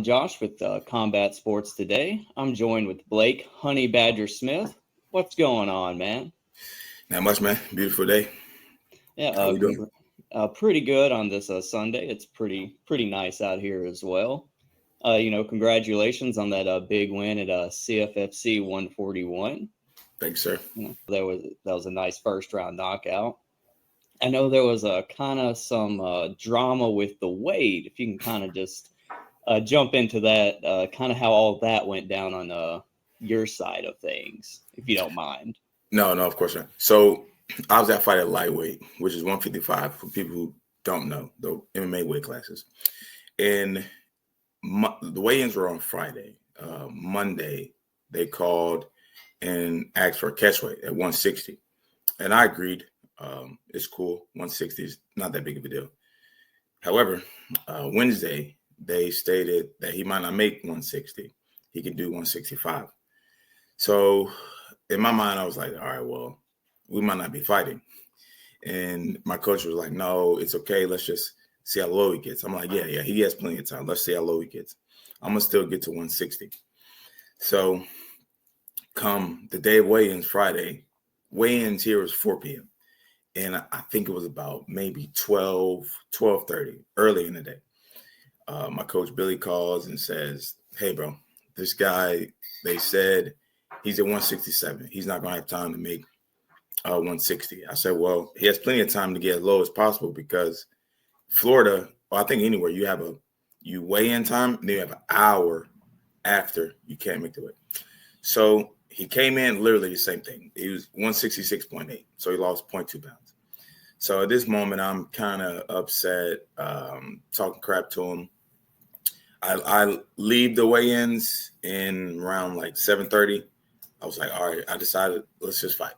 Josh with Combat Sports Today. I'm joined with Blake Honey Badger Smith. What's going on, man? Not much, man. Beautiful day. Yeah, How we doing? Pretty good on this Sunday. It's pretty nice out here as well. Congratulations on that big win at CFFC 141. Thanks, sir. That was a nice first round knockout. I know there was kind of some drama with the weight. If you can kind of just jump into that, kind of how all that went down on your side of things, if you don't mind. No, of course not. So I was at fight at lightweight, which is 155 for people who don't know, the MMA weight classes. And the weigh-ins were on Friday. Monday, they called and asked for a catch weight at 160. And I agreed. It's cool. 160 is not that big of a deal. However, Wednesday, they stated that he might not make 160. He can do 165. So in my mind, I was like, all right, well, we might not be fighting. And my coach was like, no, it's okay. Let's just see how low he gets. I'm like, yeah, he has plenty of time. Let's see how low he gets. I'm going to still get to 160. So come the day of weigh-ins Friday, weigh-ins here was 4 p.m. And I think it was about maybe 12:30, early in the day. My coach Billy calls and says, hey, bro, this guy, they said he's at 167. He's not going to have time to make 160. I said, well, he has plenty of time to get as low as possible because Florida, or I think anywhere, you weigh in time and then you have an hour after you can't make the weight. So he came in literally the same thing. He was 166.8. So he lost 0.2 pounds. So at this moment, I'm kind of upset, talking crap to him. I leave the weigh-ins in around like 7:30. I was like, all right, I decided, let's just fight.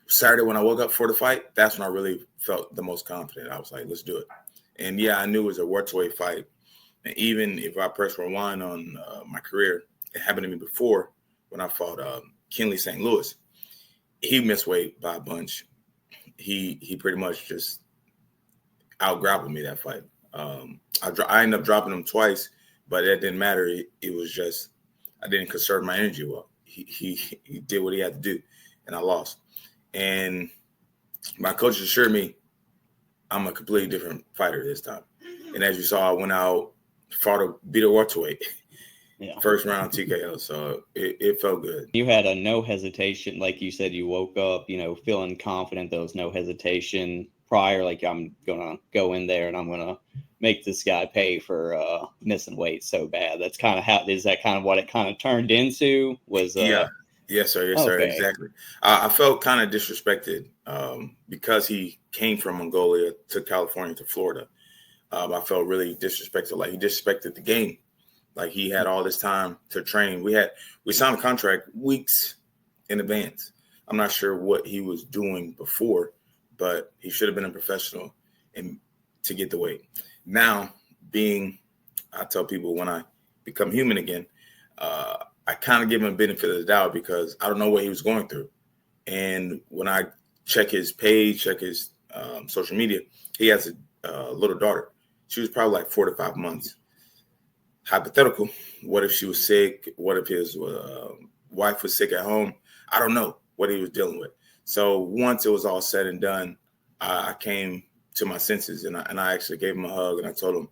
Saturday, when I woke up for the fight, that's when I really felt the most confident. I was like, let's do it. And yeah, I knew it was a welterweight fight. And even if I press rewind on my career, it happened to me before when I fought Kinley St. Louis. He missed weight by a bunch. He pretty much just out-grappled me that fight. I ended up dropping him twice, but that didn't matter. It was just I didn't conserve my energy well. He did what he had to do, and I lost. And my coach assured me I'm a completely different fighter this time. And as you saw, I went out, beat a welterweight. Yeah. First round TKO, so it felt good. You had a no hesitation, like you said, you woke up, feeling confident. There was no hesitation prior, like I'm going to go in there and I'm going to make this guy pay for missing weight so bad. That's kind of is that kind of what it kind of turned into? Yeah. Yes, sir. Yes, sir. Okay. Exactly. I felt kind of disrespected because he came from Mongolia to California to Florida. I felt really disrespected, like he disrespected the game. Like he had all this time to train. We signed a contract weeks in advance. I'm not sure what he was doing before, but he should have been a professional and to get the weight. Now, I tell people when I become human again, I kind of give him a benefit of the doubt because I don't know what he was going through. And when I check his page, check his social media, he has a little daughter. She was probably like 4 to 5 months. Hypothetical. What if she was sick? What if his wife was sick at home? I don't know what he was dealing with. So once it was all said and done, I came to my senses and I actually gave him a hug and I told him,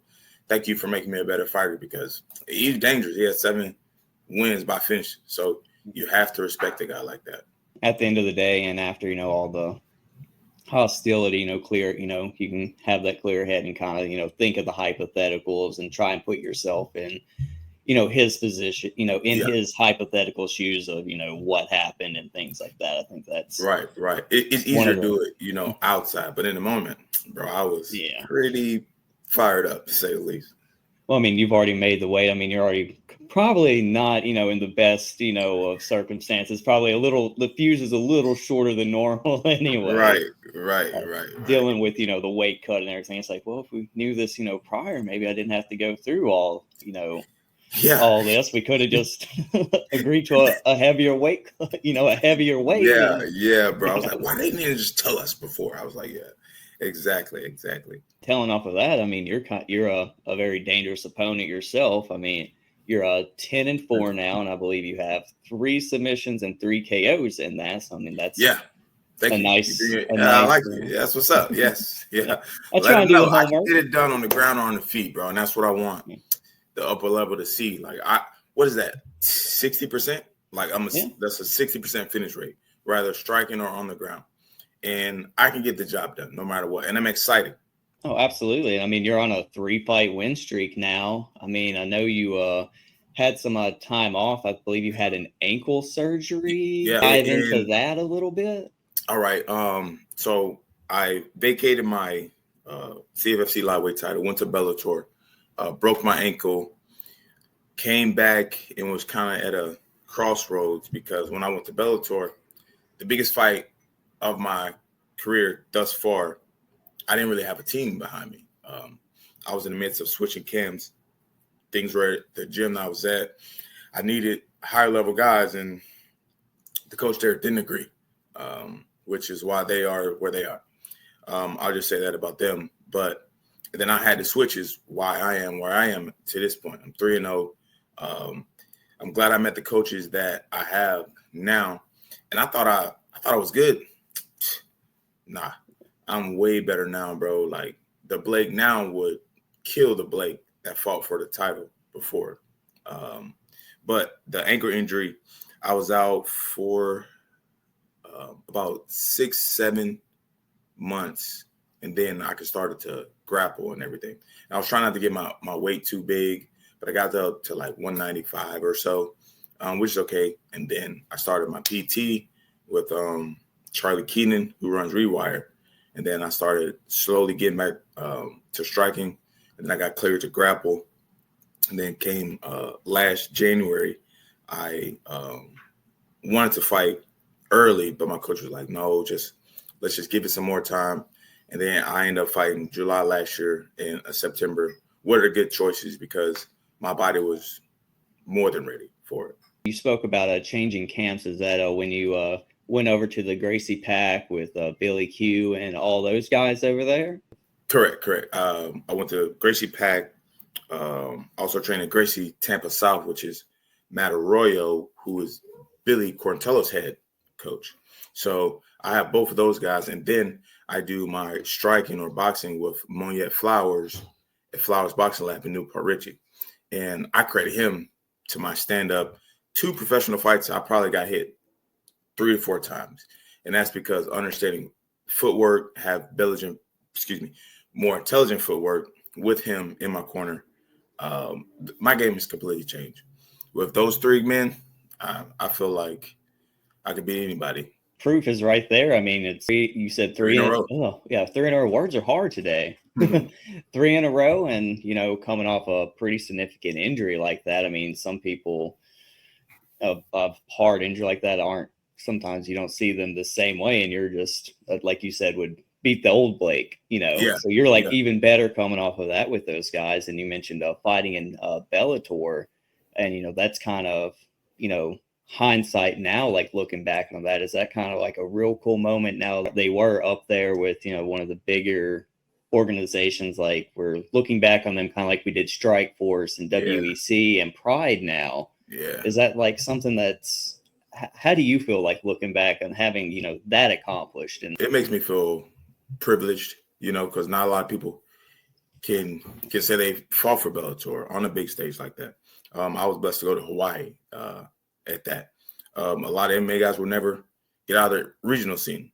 thank you for making me a better fighter because he's dangerous. He has 7 wins by finish. So you have to respect a guy like that. At the end of the day and after, all the hostility, clear, you can have that clear head and kind of, think of the hypotheticals and try and put yourself in, his position, in his hypothetical shoes of, what happened and things like that. I think that's right. It's easier to do it, outside, but in the moment, bro, I was pretty fired up to say the least. Well, I mean, you've already made the weight. I mean, you're already probably not, in the best, of circumstances. Probably the fuse is a little shorter than normal anyway. Right. Dealing with, the weight cut and everything. It's like, well, if we knew this, prior, maybe I didn't have to go through all, all this. We could have just agreed to a heavier weight, a heavier weight. Yeah, bro. I was like, why didn't you just tell us before? I was like, yeah. Exactly. Telling off of that, I mean, you're a very dangerous opponent yourself. I mean, you're a 10-4 now, and I believe you have 3 submissions and 3 KOs in that. So I mean, that's Yeah. Thank a you. nice, a Yeah, I nice. like it. That's what's up. Yes. Yeah. I Let try them and do know the I can homework. get it done on the ground or on the feet, bro. And that's what I want the upper level to see. Like, what is that? 60%? Like, that's a 60% finish rate, rather striking or on the ground. And I can get the job done no matter what. And I'm excited. Oh, absolutely. I mean, you're on a 3-fight win streak now. I mean, I know you had some time off. I believe you had an ankle surgery. Yeah. Dive into that a little bit. All right. So I vacated my CFFC lightweight title, went to Bellator, broke my ankle, came back and was kind of at a crossroads because when I went to Bellator, the biggest fight of my career thus far, I didn't really have a team behind me. I was in the midst of switching camps. Things were at the gym that I was at. I needed higher level guys, and the coach there didn't agree, which is why they are where they are. I'll just say that about them. But then I had to switch is why I am where I am to this point. I'm 3-0. I'm glad I met the coaches that I have now. And I thought I was good. Nah, I'm way better now, bro. Like the Blake now would kill the Blake that fought for the title before. But the ankle injury, I was out for about 6-7 months, and then I started to grapple and everything. And I was trying not to get my weight too big, but I got up to like 195 or so, which is okay. And then I started my PT with Charlie Keenan, who runs Rewire. And then I started slowly getting back to striking. And then I got cleared to grapple. And then came last January, I wanted to fight early, but my coach was like, no, let's just give it some more time. And then I ended up fighting July last year and September. What are the good choices? Because my body was more than ready for it. You spoke about changing camps. Is that when you went over to the Gracie Pack with Billy Q and all those guys over there? Correct. I went to Gracie Pack. Also trained at Gracie Tampa South, which is Matt Arroyo, who is Billy Corntello's head coach. So I have both of those guys. And then I do my striking or boxing with Moniette Flowers at Flowers Boxing Lab in Newport Richey. And I credit him to my stand-up. 2 professional fights, I probably got hit 3 to 4 times. And that's because understanding footwork, have more intelligent footwork with him in my corner. My game has completely changed. With those 3 men, I feel like I could beat anybody. Proof is right there. I mean, you said 3 in a row. Oh, yeah, 3 in a row. Words are hard today. 3 in a row, and coming off a pretty significant injury like that. I mean, some people of hard injury like that sometimes you don't see them the same way, and you're just like you said would beat the old Blake. Yeah. So you're even better coming off of that with those guys. And you mentioned fighting in Bellator, and that's kind of hindsight now, like looking back on that, is that kind of like a real cool moment now that they were up there with one of the bigger organizations? Like we're looking back on them kind of like we did Strike Force and WEC and Pride now. Is that like something that's how do you feel like looking back and having that accomplished? And it makes me feel privileged, because not a lot of people can say they fought for Bellator on a big stage like that. I was blessed to go to Hawaii at that. A lot of MMA guys will never get out of the regional scene.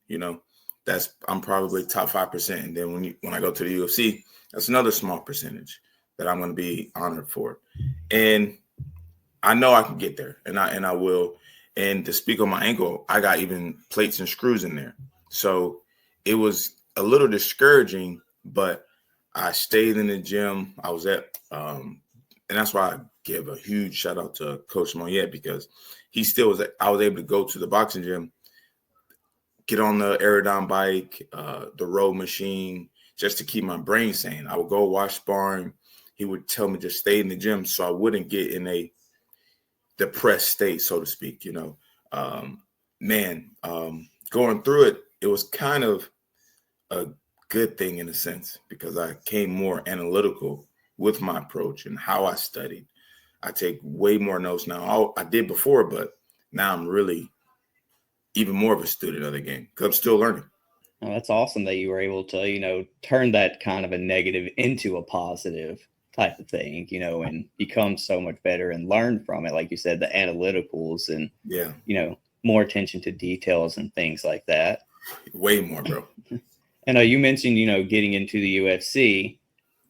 I'm probably top 5%. And then when I go to the UFC, that's another small percentage that I'm going to be honored for. And I know I can get there, and I will. And to speak on my ankle, I got even plates and screws in there. So it was a little discouraging, but I stayed in the gym. I was at, and that's why I give a huge shout out to Coach Moniette, because he still was. I was able to go to the boxing gym, get on the Aerodon bike, the row machine, just to keep my brain sane. I would go watch sparring. He would tell me to stay in the gym so I wouldn't get in a depressed state, so to speak. Going through it, it was kind of a good thing in a sense, because I came more analytical with my approach and how I studied. I take way more notes now. I did before, but now I'm really even more of a student of the game because I'm still learning. Oh, that's awesome that you were able to, turn that kind of a negative into a positive type of thing, and become so much better and learn from it. Like you said, the analyticals and, Yeah, more attention to details and things like that. way more, bro. And you mentioned, getting into the UFC.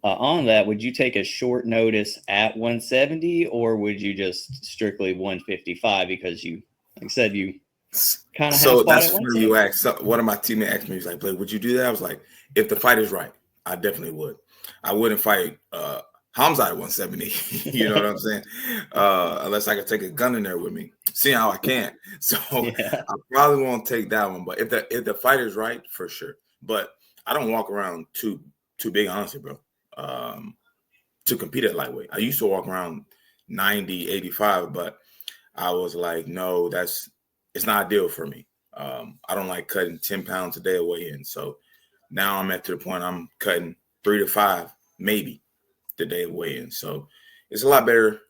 On that, would you take a short notice at 170 or would you just strictly 155 because you, like I said, you kind of So half fought that's at funny you 170? asked. So one of my teammates asked me, he's like, Blake, would you do that? I was like, if the fight is right, I definitely would. I wouldn't fight Hamza at 170. You know what I'm saying? Unless I could take a gun in there with me. See how I can't. So Yeah. I probably won't take that one. But if the fight is right, for sure. But I don't walk around too big, honestly, bro. To compete at lightweight. I used to walk around 90, 85, but I was like, no, it's not ideal for me. I don't like cutting 10 pounds a day away in. So now I'm at to the point I'm cutting 3 to 5, maybe the day away in. So it's a lot better.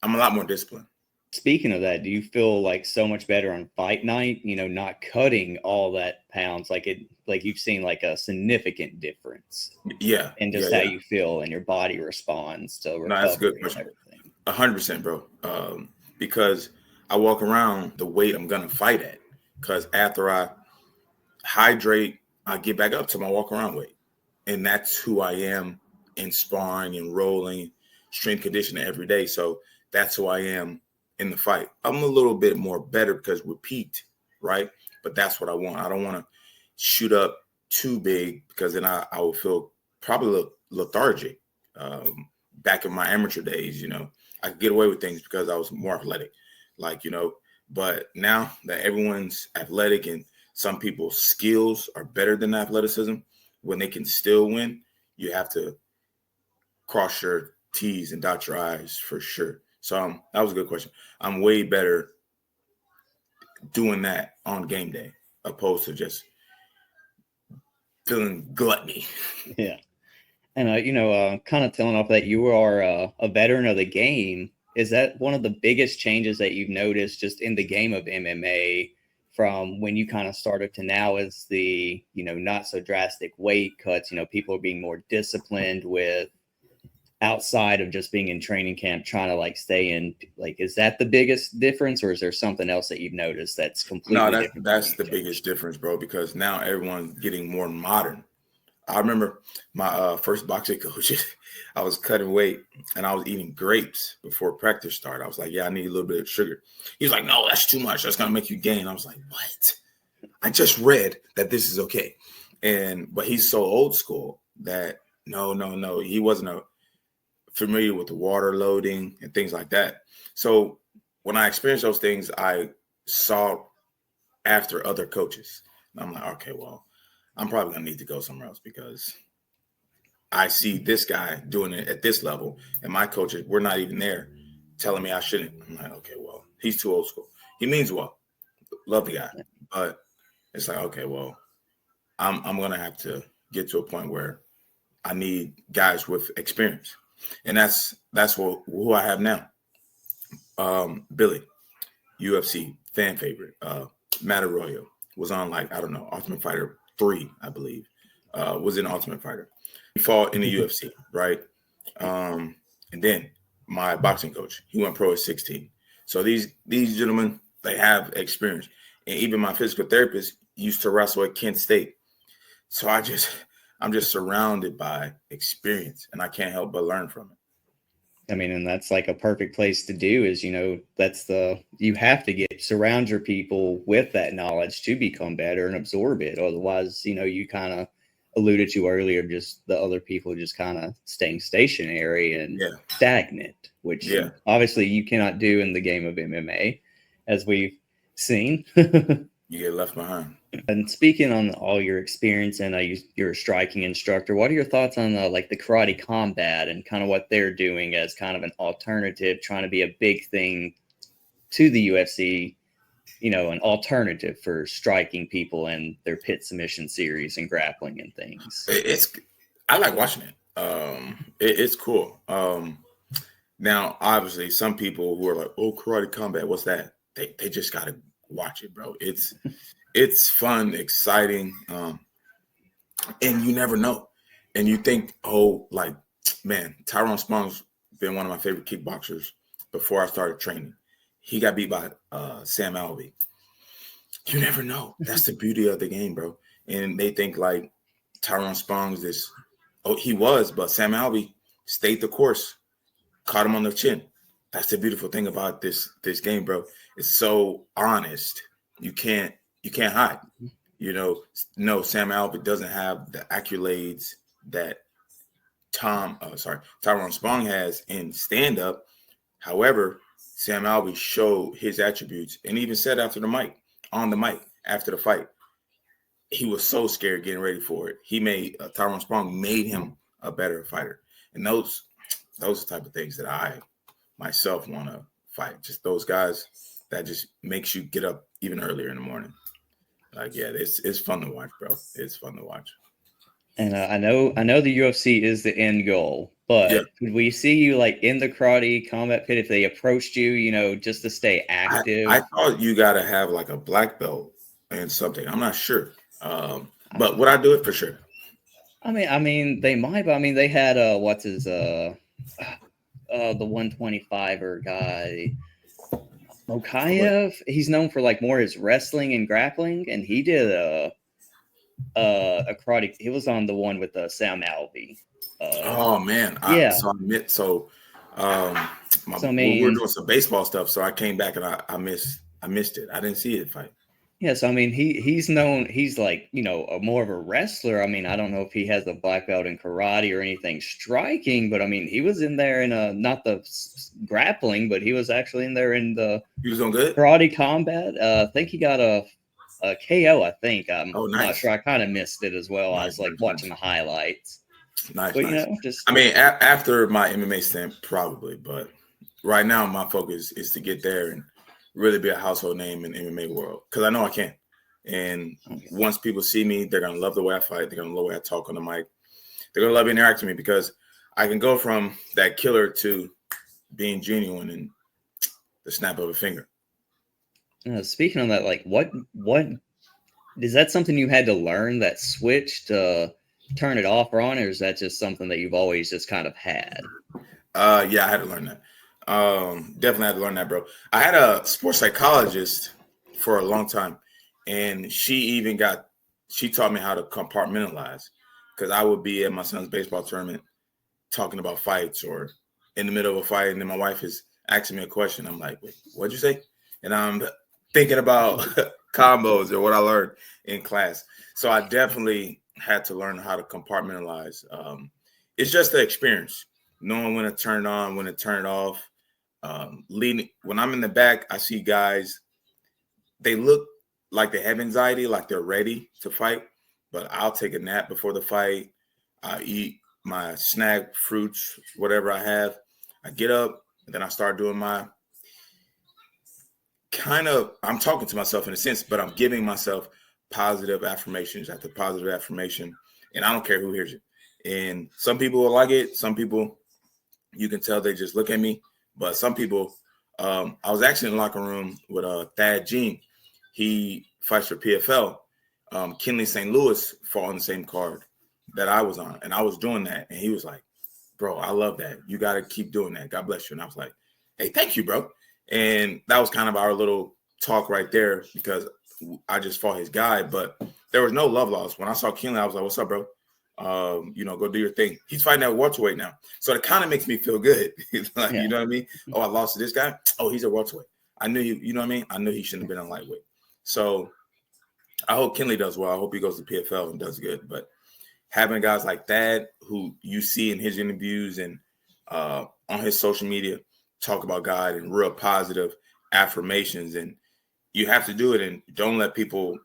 I'm a lot more disciplined. Speaking of that, do you feel like so much better on fight night, not cutting all that pounds, like you've seen like a significant difference Yeah. in just how you feel and your body responds to No, that's a good recovery and question. everything? 100%, bro. Because I walk around the weight I'm going to fight at. Because after I hydrate, I get back up to my walk around weight. And that's who I am in sparring and rolling, strength conditioning every day. So that's who I am in the fight. I'm a little bit more better because repeat, right? But that's what I want. I don't want to shoot up too big because then I will feel probably lethargic. Back in my amateur days, I could get away with things because I was more athletic, but now that everyone's athletic and some people's skills are better than athleticism, when they can still win, you have to cross your T's and dot your I's for sure. So that was a good question. I'm way better doing that on game day opposed to just feeling gluttony. Yeah. And, kind of telling off that you are a veteran of the game, is that one of the biggest changes that you've noticed just in the game of MMA from when you kind of started to now is the, not so drastic weight cuts, people are being more disciplined with outside of just being in training camp, trying to like stay in, like, is that the biggest difference or is there something else that you've noticed that's completely No, different? that's the biggest difference, bro, because now everyone's getting more modern. I remember my first boxing coach, I was cutting weight and I was eating grapes before practice started. I was like, yeah, I need a little bit of sugar. He's like, no, that's too much. That's going to make you gain. I was like, what? I just read that this is okay. But he's so old school that no. He wasn't familiar with the water loading and things like that. So when I experienced those things, I saw after other coaches. And I'm like, okay, well, I'm probably going to need to go somewhere else because I see this guy doing it at this level. And my coaches, we're not even there telling me I shouldn't. I'm like, okay, well, he's too old school. He means well. Love the guy. But it's like, okay, well, I'm going to have to get to a point where I need guys with experience. And that's who I have now. Billy, UFC fan favorite. Matt Arroyo was on Ultimate Fighter 3, I believe. Was in Ultimate Fighter. He fought in the UFC, right? And then my boxing coach, he went pro at 16. So these gentlemen, they have experience. And even my physical therapist used to wrestle at Kent State. So I'm just surrounded by experience and I can't help but learn from it. I mean, and that's like a perfect place to do is, you have to surround your people with that knowledge to become better and absorb it. Otherwise, you kind of alluded to earlier, just the other people just kind of staying stationary and stagnant, which obviously you cannot do in the game of MMA, as we've seen. You get left behind. And speaking on all your experience and you're a striking instructor, what are your thoughts on like the karate combat and kind of what they're doing as kind of an alternative, trying to be a big thing to the UFC an alternative for striking people in their pit submission series and grappling and things. I like watching it. It's cool. Now, obviously, some people who are like, "Oh, karate combat, what's that?" They just gotta watch it, bro. It's fun, exciting, and you never know. And you think, oh, like, man, Tyrone Spong's been one of my favorite kickboxers before I started training. He got beat by Sam Alvey. You never know. That's the beauty of the game, bro. And they think like Tyrone Spong's this. Oh, he was, but Sam Alvey stayed the course, caught him on the chin. That's the beautiful thing about this game, bro. It's so honest. You can't hide. No, Sam Alvey doesn't have the accolades that Tyrone Spong has in stand-up. However, Sam Alvey showed his attributes and even said on the mic after the fight, he was so scared getting ready for it. He made Tyrone Spong made him a better fighter. And those are the type of things that I myself want to fight. Just those guys that just makes you get up even earlier in the morning. Like, yeah, it's fun to watch, bro. It's fun to watch. And I know the UFC is the end goal, but could we see you like in the karate combat pit if they approached you, just to stay active? I thought you got to have like a black belt and something. I'm not sure, but would I do it for sure? I mean, they might, but I mean, they had what's his the 125er guy, Mokayev. He's known for like more his wrestling and grappling, and he did a karate. He was on the one with Sam Alvey. Oh man, yeah. We were doing some baseball stuff, so I came back and I missed it. I didn't see it fight. Yes, I mean he's known. He's like more of a wrestler. I mean, I don't know if he has a black belt in karate or anything striking, but I mean he was in there in not the grappling, but he was actually in there in the. He was doing good karate combat. I think he got a KO. I think I'm nice. Not sure. I kind of missed it as well. I was like watching the highlights. Nice, but nice. I mean, after my MMA stint, probably, but right now my focus is to get there and really be a household name in the MMA world because I know I can. And once people see me, they're gonna love the way I fight. They're gonna love the way I talk on the mic. They're gonna love interacting with me because I can go from that killer to being genuine in the snap of a finger. Speaking of that, like what is that something you had to learn, that switch to turn it off or on, or is that just something that you've always just kind of had? Yeah, I had to learn that. Definitely had to learn that, bro. I had a sports psychologist for a long time, and she taught me how to compartmentalize because I would be at my son's baseball tournament talking about fights or in the middle of a fight, and then my wife is asking me a question. I'm like, wait, what'd you say? And I'm thinking about combos or what I learned in class. So I definitely had to learn how to compartmentalize. It's just the experience, knowing when to turn it on, when to turn it off. Leading when I'm in the back, I see guys, they look like they have anxiety, like they're ready to fight, but I'll take a nap before the fight. I eat my snack, fruits, whatever I have. I get up and then I start doing my I'm talking to myself in a sense, but I'm giving myself positive affirmations after positive affirmation, and I don't care who hears it. And some people will like it. Some people, you can tell they just look at me. But some people, I was actually in the locker room with Thad Jean. He fights for PFL. Kenley St. Louis fought on the same card that I was on, and I was doing that. And he was like, bro, I love that. You got to keep doing that. God bless you. And I was like, hey, thank you, bro. And that was kind of our little talk right there because I just fought his guy, but there was no love lost. When I saw Kenley, I was like, what's up, bro? Go do your thing. He's fighting at welterweight now. So it kind of makes me feel good. Like, you know what I mean? Oh, I lost to this guy. Oh, he's a welterweight. I knew you know what I mean? I knew he shouldn't have been a lightweight. So I hope Kenley does well. I hope he goes to PFL and does good. But having guys like that who you see in his interviews and on his social media talk about God and real positive affirmations, and you have to do it, and don't let people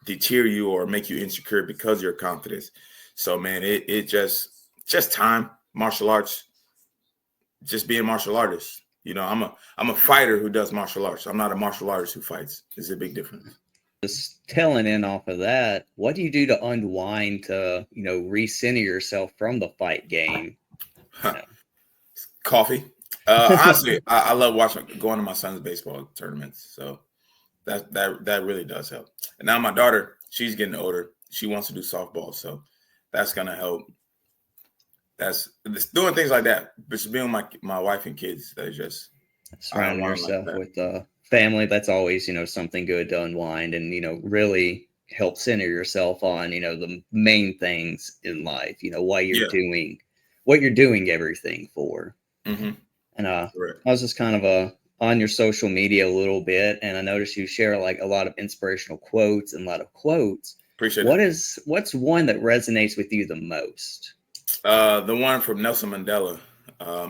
deter you or make you insecure because of your confidence. So, man, it just time, martial arts, just being martial artists. I'm a fighter who does martial arts. I'm not a martial artist who fights. There's a big difference. Just tailing in off of that, what do you do to unwind to, re-center yourself from the fight game? Coffee. Honestly, I love going to my son's baseball tournaments. So that really does help. And now my daughter, she's getting older. She wants to do softball. So that's going to help. That's doing things like that. But just being with my wife and kids, that is just surrounding yourself with family. That's always, something good to unwind and, really help center yourself on, the main things in life, what you're doing everything for. Mm-hmm. And I was just kind of on your social media a little bit, and I noticed you share like a lot of inspirational quotes and a lot of quotes. Appreciate it. What's one that resonates with you the most? The one from Nelson Mandela.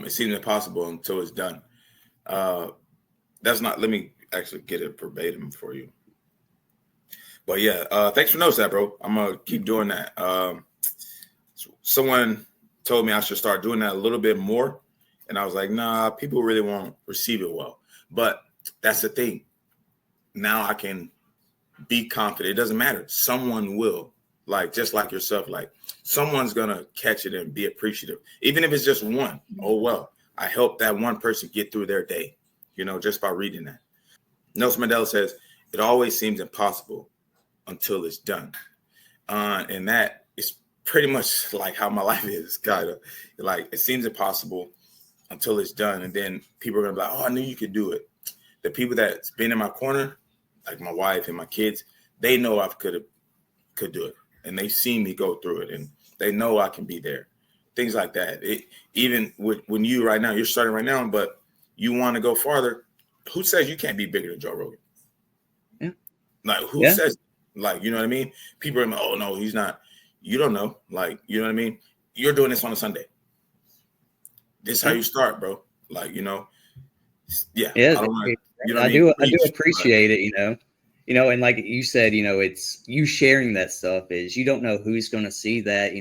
It seems impossible until it's done. That's not. Let me actually get it verbatim for you. But yeah, thanks for noticing that, bro. I'm gonna keep doing that. Someone told me I should start doing that a little bit more, and I was like, nah, people really won't receive it well. But that's the thing. Now I can be confident. It doesn't matter. Someone will. Like, just like yourself, like someone's going to catch it and be appreciative. Even if it's just one. Oh, well, I helped that one person get through their day, just by reading that. Nelson Mandela says, it always seems impossible until it's done. And that is pretty much like how my life is, kind of. Like, it seems impossible until it's done. And then people are going to be like, oh, I knew you could do it. The people that's been in my corner, like my wife and my kids, they know I could do it. And they've seen me go through it, and they know I can be there. Things like that. Even when you right now, you're starting right now, but you want to go farther. Who says you can't be bigger than Joe Rogan? Yeah. Like, who says, like, you know what I mean? People are like, oh, no, he's not. You don't know. Like, you know what I mean? You're doing this on a Sunday. This is how you start, bro. Like, yeah. Yeah. I do appreciate it, and like you said, it's you sharing that stuff is you don't know who's going to see that,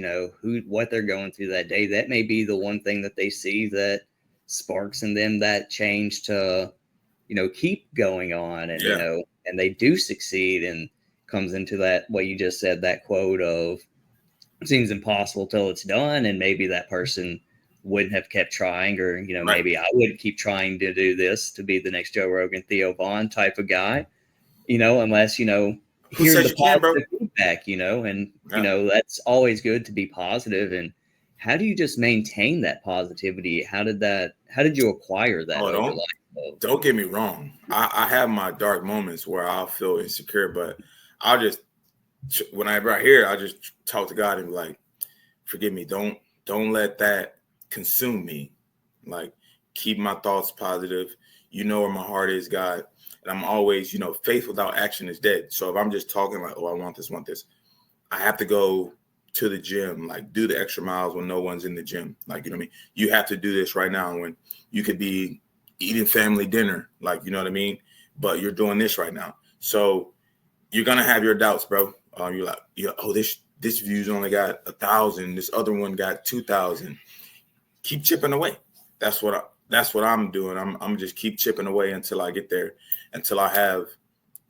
what they're going through that day. That may be the one thing that they see that sparks in them that change to, keep going on and, and they do succeed and comes into that, what you just said, that quote of it seems impossible till it's done. And maybe that person wouldn't have kept trying or, maybe I would keep trying to do this to be the next Joe Rogan, Theo Vaughn type of guy. Unless, hearing the positive feedback, and, that's always good to be positive. And how do you just maintain that positivity? How did you acquire that over life? Don't get me wrong. I have my dark moments where I'll feel insecure, but I'll just, whenever I hear it, I'll just talk to God and be like, forgive me. Don't let that consume me. Like, keep my thoughts positive. You know where my heart is, God. And I'm always, faith without action is dead. So if I'm just talking like, oh, I want this, I have to go to the gym, like do the extra miles when no one's in the gym. Like, you know what I mean? You have to do this right now when you could be eating family dinner, like, you know what I mean? But you're doing this right now. So you're going to have your doubts, bro. You're like, oh, this view's only got 1,000. This other one got 2,000. Keep chipping away. That's what I'm doing. I'm just keep chipping away until I get there, until I have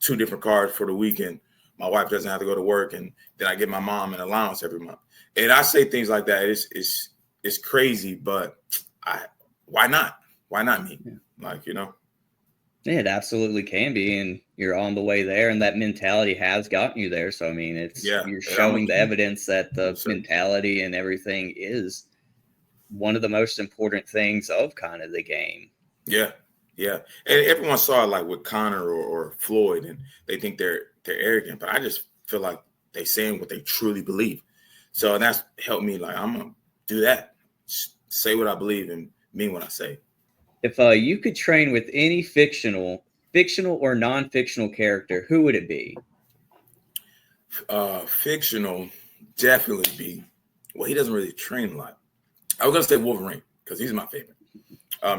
2 different cars for the weekend. My wife doesn't have to go to work, and then I get my mom an allowance every month. And I say things like that. It's crazy, but why not? Why not me? Like, Yeah, it absolutely can be, and you're on the way there, and that mentality has gotten you there. So I mean, you're showing the evidence that the mentality and everything is one of the most important things of kind of the game. Yeah. And everyone saw it like with Conor or Floyd, and they think they're arrogant, but I just feel like they saying what they truly believe. So that's helped me. Like, I'm gonna do that. Say what I believe and mean what I say. If you could train with any fictional or non-fictional character, who would it be? Fictional, definitely be. Well, he doesn't really train a lot. I was gonna say Wolverine because he's my favorite.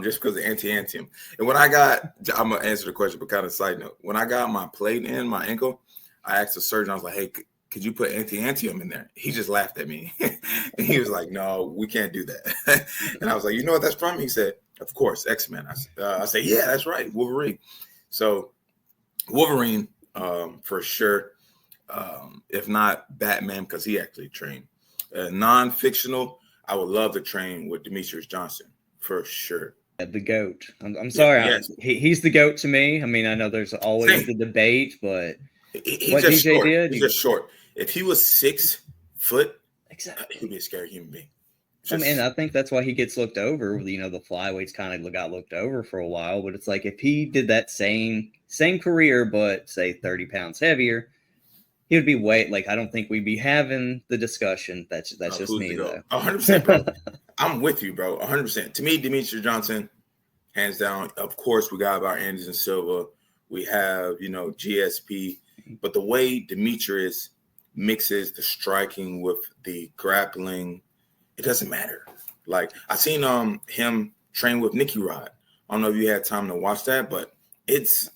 Just because of anti-antium. And when I'm gonna answer the question, but kind of side note. When I got my plate in my ankle, I asked the surgeon. I was like, "Hey, could you put anti-antium in there?" He just laughed at me, and he was like, "No, we can't do that." And I was like, "You know what that's from?" He said, Of course, X-Men. I say, yeah, that's right, Wolverine. So Wolverine, for sure. If not Batman, because he actually trained. Non-fictional, I would love to train with Demetrius Johnson for sure. The GOAT. I'm sorry. Yes. He's the GOAT to me. I mean, I know there's always the debate, but he's what just DJ short. did, He's just short. If he was 6 foot, exactly, he'd be a scary human being. I mean, I think that's why he gets looked over. You know, the flyweights kind of got looked over for a while, but it's like if he did that same career, but say 30 pounds heavier, he would be like, I don't think we'd be having the discussion. That's just me, though. 100%, bro. I'm with you, bro. 100%. To me, Demetrius Johnson, hands down. Of course, we got about Anderson Silva. We have, GSP. But the way Demetrius mixes the striking with the grappling, it doesn't matter. Like, I seen him train with Nicky Rod. I don't know if you had time to watch that, but it's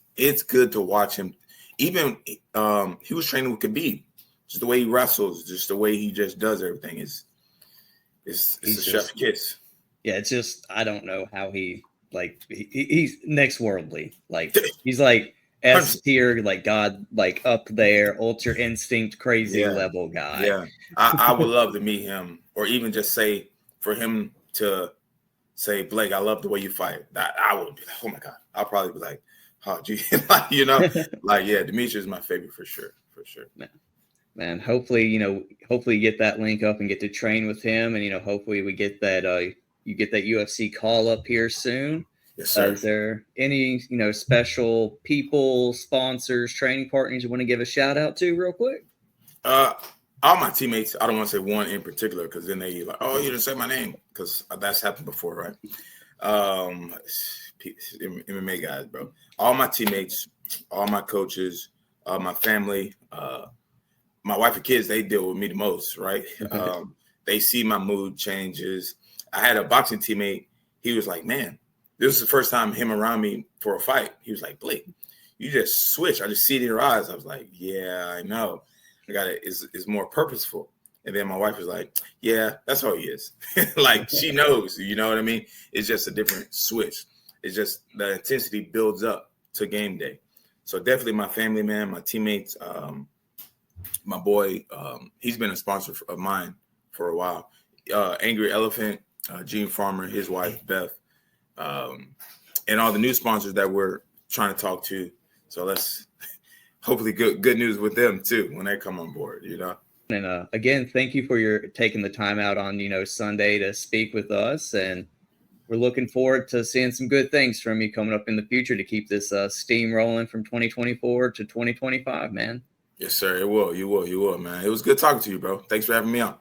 good to watch him. Even he was training with Khabib. Just the way he wrestles, just the way he just does everything is a chef's kiss. Yeah, it's just I don't know how he's next worldly. Like he's like S tier, like God, like up there, ultra instinct, crazy level guy. Yeah, I would love to meet him, or even just say for him to say, Blake, I love the way you fight. That I would be like, oh my God. I'll probably be like, oh gee, Demetrius is my favorite for sure. Man, hopefully you get that link up and get to train with him, and hopefully we get that you get that UFC call up here soon. Yes, sir. Is there any special people, sponsors, training partners you want to give a shout out to real quick? All my teammates. I don't want to say one in particular because then they like, oh, you didn't say my name, because that's happened before, right? MMA guys, bro. All my teammates, all my coaches, my family, my wife and kids, they deal with me the most, right? They see my mood changes. I had a boxing teammate. He was like, man, this is the first time him around me for a fight. He was like, Blake, you just switch. I just see it in your eyes. I was like, yeah, I know. I got it. It's more purposeful. And then my wife was like, yeah, that's how he is. Like, she knows, you know what I mean? It's just a different switch. It's just the intensity builds up to game day. So definitely my family, man, my teammates, my boy, he's been a sponsor of mine for a while. Angry Elephant, Gene Farmer, his wife, Beth, and all the new sponsors that we're trying to talk to. So let's hopefully good news with them too when they come on board, And again, thank you for taking the time out on, Sunday to speak with us. And we're looking forward to seeing some good things from you coming up in the future to keep this steam rolling from 2024 to 2025, man. Yes, sir. It will. You will, man. It was good talking to you, bro. Thanks for having me on.